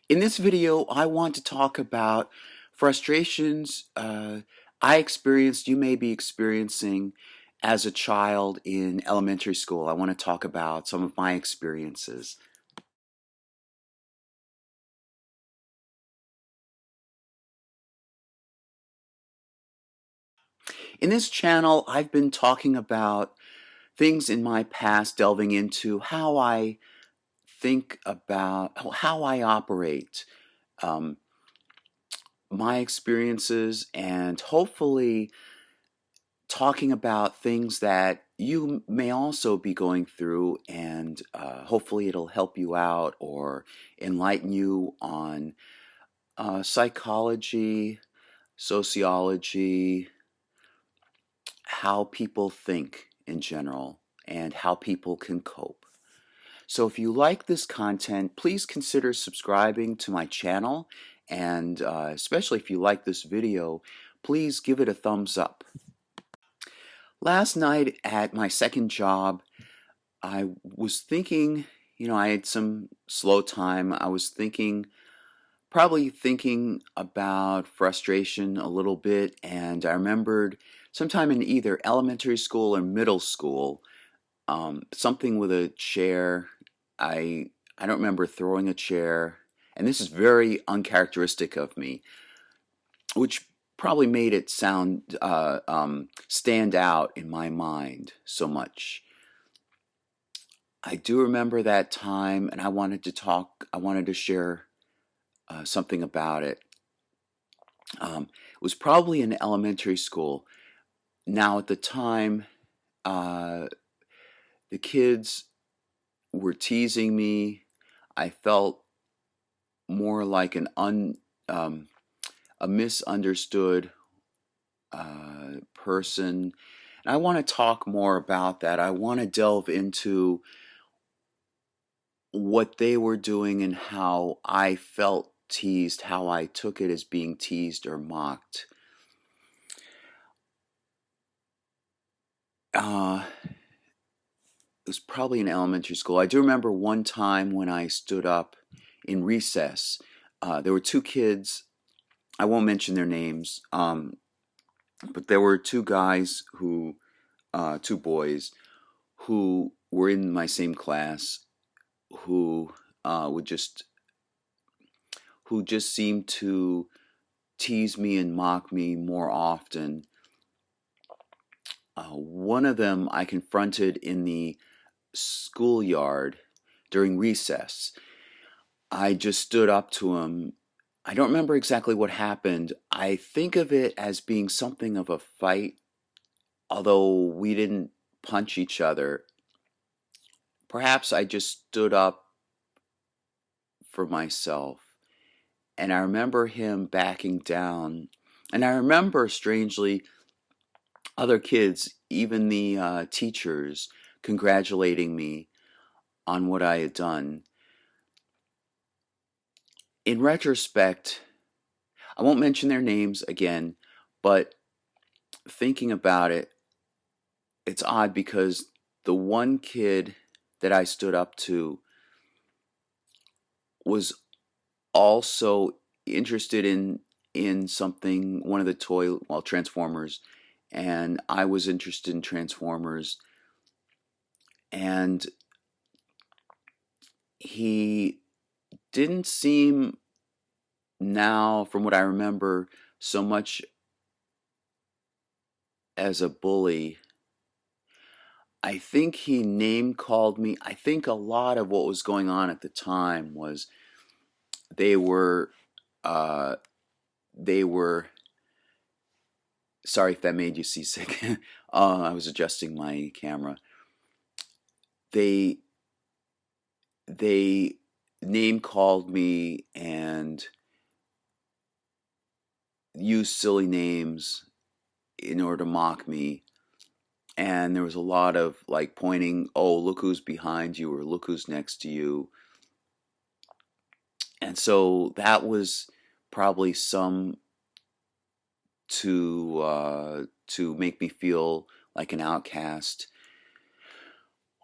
In this video, I want to talk about frustrations I experienced, you may be experiencing as a child in elementary school. I want to talk about some of my experiences. In this channel, I've been talking about things in my past, delving into how I think about how I operate, um, my experiences, and hopefully talking about things that you may also be going through, and hopefully it'll help you out or enlighten you on psychology, sociology, how people think in general, and how people can cope. So if you like this content, please consider subscribing to my channel, and especially if you like this video, please give it a thumbs up. Last night at my second job, I was thinking, I had some slow time. I was probably thinking about frustration a little bit, and I remembered sometime in either elementary school or middle school, something with a chair. I don't remember throwing a chair, and this is very uncharacteristic of me, which probably made it stand out in my mind so much. I do remember that time, and I wanted to share something about it. It was probably in elementary school. Now, at the time, uh, the kids were teasing me. I felt more like a misunderstood person. And I want to talk more about that. I want to delve into what they were doing and how I felt teased, how I took it as being teased or mocked. It was probably in elementary school. I do remember one time when I stood up in recess. There were two kids. I won't mention their names, but there were two boys who were in my same class who would just who just seemed to tease me and mock me more often. One of them I confronted in the schoolyard during recess. I just stood up to him. I don't remember exactly what happened. I think of it as being something of a fight, although we didn't punch each other. Perhaps I just stood up for myself. And I remember him backing down. And I remember, strangely, other kids, even the teachers, congratulating me on what I had done. In retrospect, I won't mention their names again, but thinking about it, it's odd because the one kid that I stood up to was also interested in something, one of the Transformers, and I was interested in Transformers, and he didn't seem, now from what I remember, so much as a bully. I think he name called me. I think a lot of what was going on at the time was they were uh, they were sorry if that made you seasick. I was adjusting my camera. They they name called me and used silly names in order to mock me. And there was a lot of like pointing, oh, look who's behind you, or look who's next to you. And so that was probably some to make me feel like an outcast.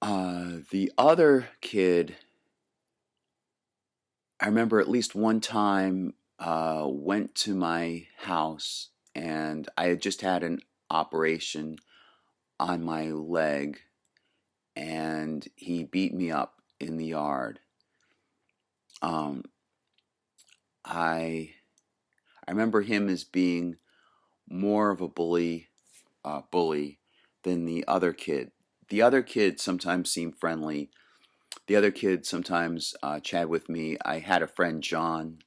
The other kid I remember at least one time went to my house and I had just had an operation on my leg and he beat me up in the yard. Um, I I remember him as being more of a bully than the other kid. The other kid sometimes seemed friendly. The other kid sometimes chatted with me. I had a friend, John,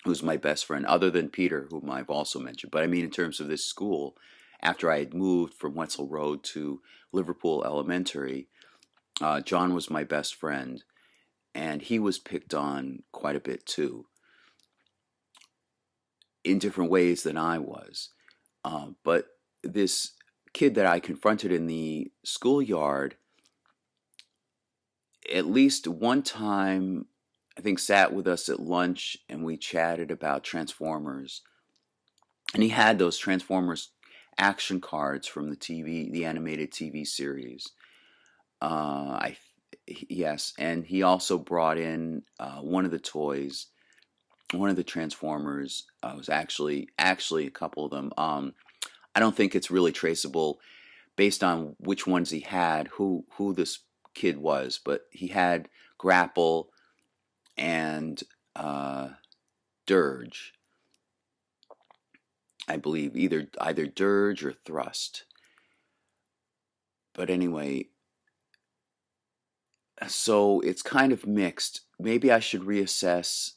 who's my best friend, other than Peter, whom I've also mentioned. But I mean, in terms of this school, after I had moved from Wetzel Road to Liverpool Elementary, John was my best friend, and he was picked on quite a bit too, in different ways than I was. But this kid that I confronted in the schoolyard, at least one time, I think sat with us at lunch and we chatted about Transformers. And he had those Transformers action cards from the TV, the animated TV series. I yes, and he also brought in one of the toys, one of the Transformers. Was actually a couple of them. I don't think it's really traceable based on which ones he had, who this kid was, but he had Grapple and Dirge, I believe, either Dirge or Thrust. But anyway, so it's kind of mixed. Maybe I should reassess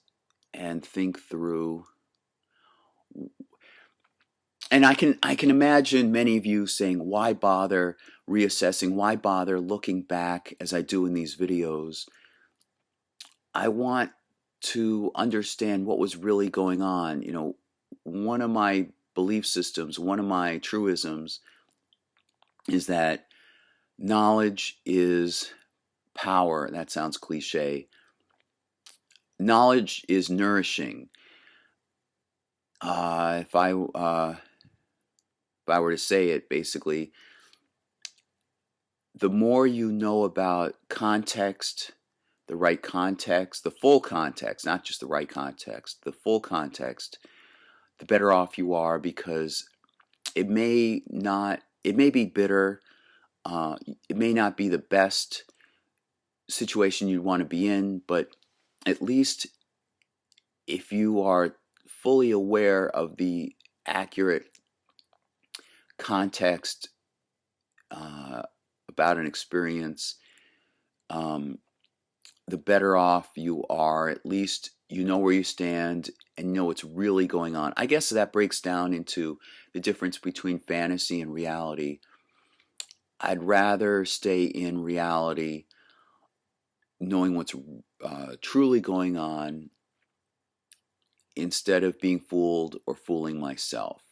and think through. And I can imagine many of you saying, why bother reassessing? Why bother looking back as I do in these videos? I want to understand what was really going on. One of my belief systems, one of my truisms is that knowledge is power. That sounds cliche. Knowledge is nourishing. If I were to say it, basically, the more you know about context, the right context, the full context, not just the right context, the full context, the better off you are, because it may be bitter. It may not be the best situation you'd want to be in, but at least if you are fully aware of the accurate context about an experience, the better off you are. At least you know where you stand and you know what's really going on. I guess that breaks down into the difference between fantasy and reality. I'd rather stay in reality, knowing what's truly going on, instead of being fooled or fooling myself.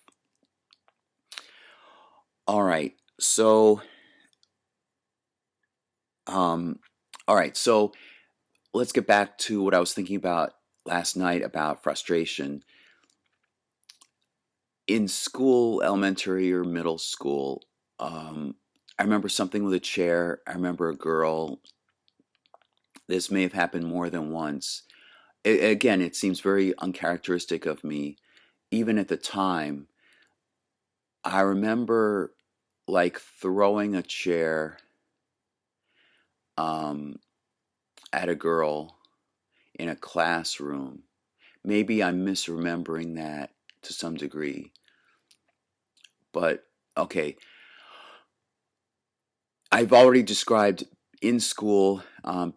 All right, so um, so let's get back to what I was thinking about last night about frustration. In school, elementary or middle school, I remember something with a chair. I remember a girl. This may have happened more than once. Again, it seems very uncharacteristic of me. Even at the time, I remember like throwing a chair um, at a girl in a classroom. Maybe I'm misremembering that to some degree. But okay, I've already described in school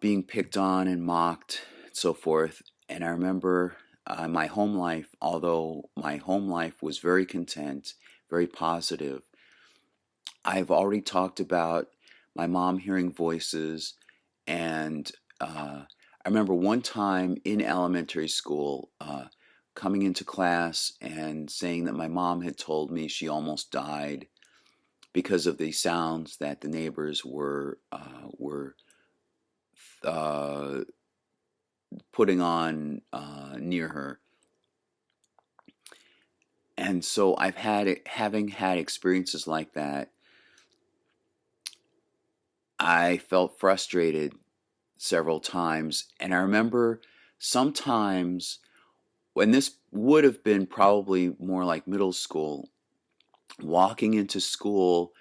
being picked on and mocked and so forth. And I remember my home life, although my home life was very content, very positive. I've already talked about my mom hearing voices. And I remember one time in elementary school coming into class and saying that my mom had told me she almost died because of the sounds that the neighbors were uh, putting on near her. And so having had experiences like that, I felt frustrated several times. And I remember sometimes, when this would have been probably more like middle school, walking into school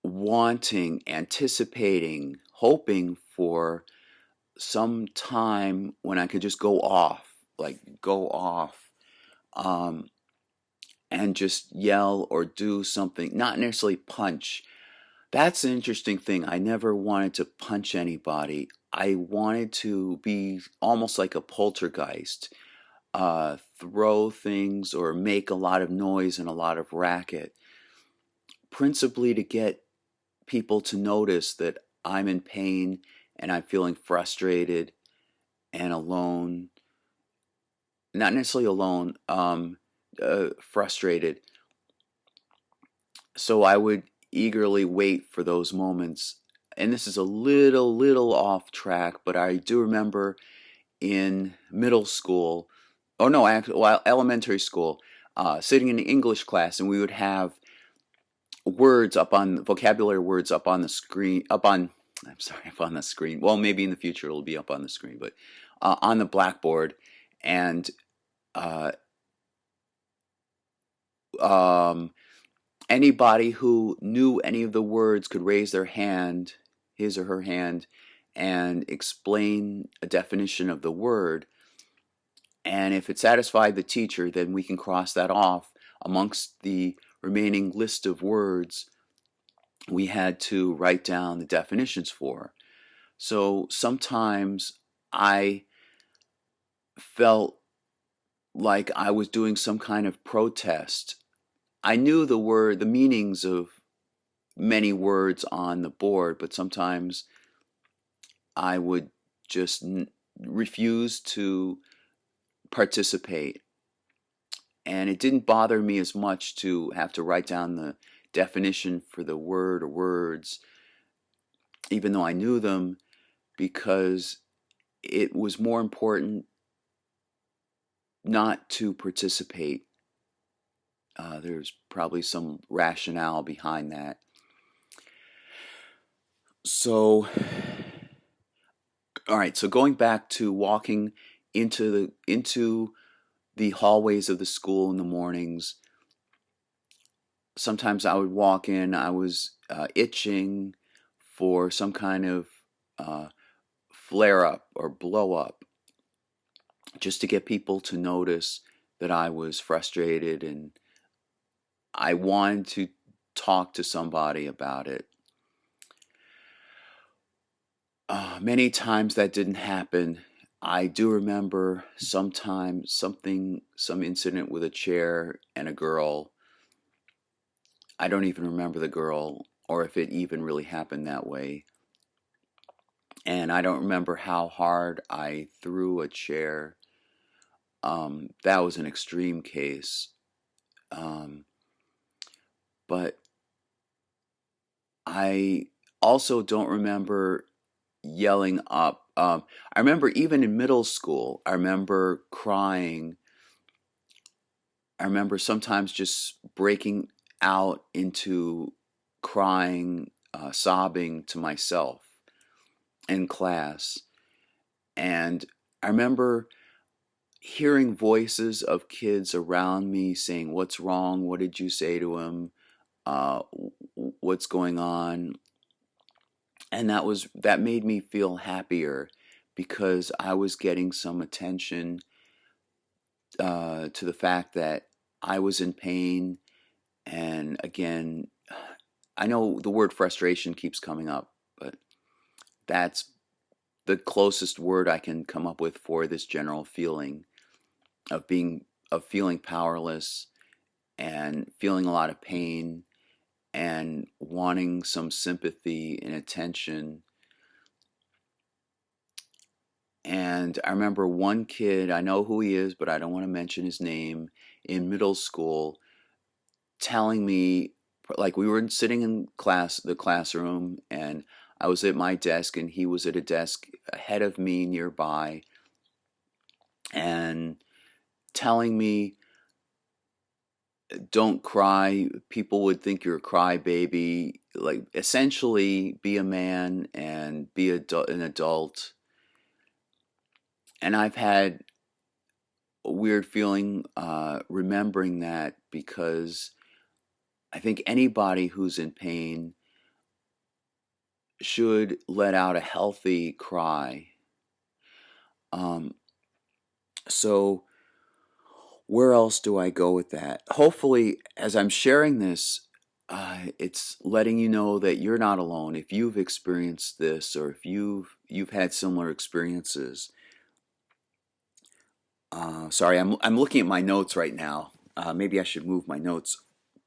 wanting, anticipating, hoping for some time when I could just go off, like go off, um, and just yell or do something, not necessarily punch. That's an interesting thing. I never wanted to punch anybody. I wanted to be almost like a poltergeist, throw things or make a lot of noise and a lot of racket, principally to get people to notice that I'm in pain and I'm feeling frustrated and alone. Not necessarily alone, frustrated. So I would eagerly wait for those moments. And this is a little off track, but I do remember in middle school, oh no, actually, well, elementary school, sitting in the English class, and we would have words up on vocabulary words up on the screen, I'm sorry, up on the screen. Well, maybe in the future it'll be up on the screen, but on the blackboard, and uh, um, anybody who knew any of the words could raise their hand, his or her hand, and explain a definition of the word. And if it satisfied the teacher, then we can cross that off amongst the remaining list of words we had to write down the definitions for. So sometimes I felt like I was doing some kind of protest. I knew the meanings of many words on the board, but sometimes I would just refuse to participate. And it didn't bother me as much to have to write down the definition for the word or words, even though I knew them, because it was more important not to participate. There's probably some rationale behind that. So, all right. So going back to walking into the hallways of the school in the mornings. Sometimes I would walk in. I was itching for some kind of uh, flare up or blow up, just to get people to notice that I was frustrated and I wanted to talk to somebody about it. Many times that didn't happen. I do remember some incident with a chair and a girl. I don't even remember the girl or if it even really happened that way. And I don't remember how hard I threw a chair. That was an extreme case. Um, but I also don't remember yelling up. I remember even in middle school, I remember crying. I remember sometimes just breaking out into crying, sobbing to myself in class. And I remember hearing voices of kids around me saying, "What's wrong? What did you say to him? What's going on?" And that made me feel happier because I was getting some attention to the fact that I was in pain. And again, I know the word frustration keeps coming up, but that's the closest word I can come up with for this general feeling of feeling powerless and feeling a lot of pain and wanting some sympathy and attention. And I remember one kid, I know who he is, but I don't want to mention his name, in middle school, telling me, like, we were sitting in the classroom, and I was at my desk and he was at a desk ahead of me nearby, and telling me, "Don't cry. People would think you're a crybaby. Like, essentially, be a man and be an adult." And I've had a weird feeling remembering that, because I think anybody who's in pain should let out a healthy cry. So where else do I go with that? Hopefully, as I'm sharing this, it's letting you know that you're not alone. If you've experienced this, or if you've had similar experiences. Sorry, I'm looking at my notes right now. Maybe I should move my notes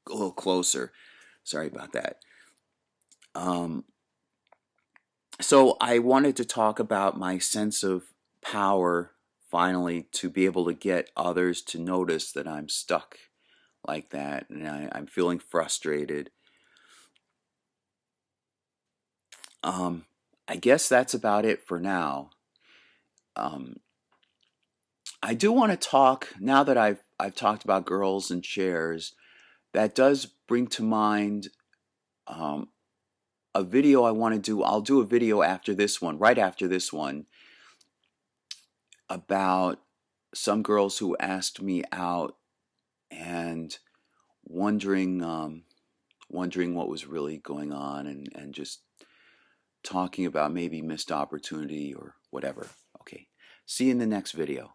a little closer. Sorry about that. So I wanted to talk about my sense of power, finally, to be able to get others to notice that I'm stuck like that, and I'm feeling frustrated. I guess that's about it for now. Um, I do want to talk, now that I've talked about girls and chairs. That does bring to mind um, a video I want to do. I'll do a video after this one, right after this one, about some girls who asked me out, and wondering wondering what was really going on, and just talking about maybe missed opportunity or whatever. Okay, see you in the next video.